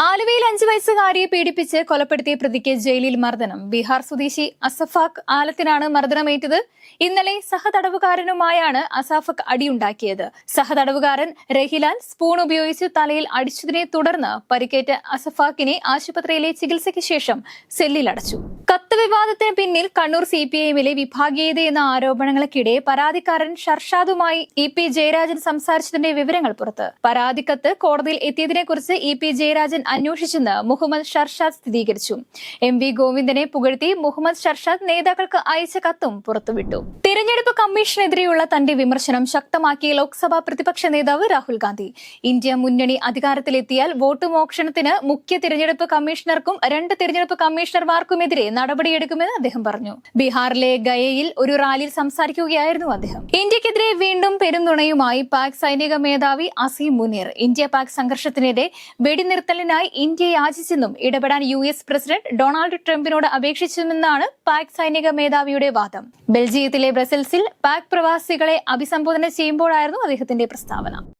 ആലുവയിൽ 5 വയസ്സുകാരിയെ പീഡിപ്പിച്ച് കൊലപ്പെടുത്തിയ പ്രതിക്ക് ജയിലിൽ മർദ്ദനം. ബീഹാർ സ്വദേശി അസഫാഖ് ആലത്തിനാണ് മർദ്ദനമേറ്റത്. ഇന്നലെ സഹതടവുകാരനുമായാണ് അസഫാഖ് അടിയുണ്ടാക്കിയത്. സഹതടവുകാരൻ രഹിലാൽ സ്പൂൺ ഉപയോഗിച്ച് തലയിൽ അടിച്ചതിനെ തുടർന്ന് പരിക്കേറ്റ അസഫാഖിനെ ആശുപത്രിയിലെ ചികിത്സയ്ക്ക് ശേഷം സെല്ലിലടച്ചു. കത്ത് വിവാദത്തിന് പിന്നിൽ കണ്ണൂർ CPIMലെ വിഭാഗീയതയെന്ന ആരോപണങ്ങൾക്കിടെ പരാതിക്കാരൻ ഷർഷാദുമായി EP ജയരാജൻ സംസാരിച്ചതിന്റെ വിവരങ്ങൾ പുറത്ത്. പരാതിക്കത്ത് കോടതിയിൽ എത്തിയതിനെക്കുറിച്ച് EP ജയരാജൻ അന്വേഷിച്ചെന്ന് മുഹമ്മദ് ഷർഷാദ് സ്ഥിരീകരിച്ചു. MV ഗോവിന്ദനെ പുകഴ്ത്തി മുഹമ്മദ് ഷർഷാദ് നേതാക്കൾക്ക് അയച്ച കത്തും പുറത്തുവിട്ടു. തിരഞ്ഞെടുപ്പ് കമ്മീഷനെതിരെയുള്ള തന്റെ വിമർശനം ശക്തമാക്കിയ ലോക്സഭാ പ്രതിപക്ഷ നേതാവ് രാഹുൽ ഗാന്ധി. ഇന്ത്യ മുന്നണി അധികാരത്തിലെത്തിയാൽ വോട്ട് മോഷണത്തിന് മുഖ്യ തിരഞ്ഞെടുപ്പ് കമ്മീഷണർക്കും 2 തിരഞ്ഞെടുപ്പ് കമ്മീഷണർമാർക്കുമെതിരെ നടപടിയെടുക്കുമെന്ന് അദ്ദേഹം പറഞ്ഞു. ബീഹാറിലെ ഗയയിൽ ഒരു റാലിയിൽ സംസാരിക്കുകയായിരുന്നു അദ്ദേഹം. ഇന്ത്യക്കെതിരെ വീണ്ടും പെരുംനുണയുമായി പാക് സൈനിക മേധാവി അസീം മുനീർ. ഇന്ത്യ പാക് സംഘർഷത്തിനിടെ വെടിനിർത്തലിനായി ഇന്ത്യ യാചിച്ചെന്നും ഇടപെടാൻ US പ്രസിഡന്റ് ഡൊണാൾഡ് ട്രംപിനോട് അപേക്ഷിച്ചെന്നാണ് പാക് സൈനിക മേധാവിയുടെ വാദം. ബെൽജിയത്തിലെ ബ്രസൽസിൽ പാക് പ്രവാസികളെ അഭിസംബോധന ചെയ്യുമ്പോഴായിരുന്നു അദ്ദേഹത്തിന്റെ പ്രസ്താവന.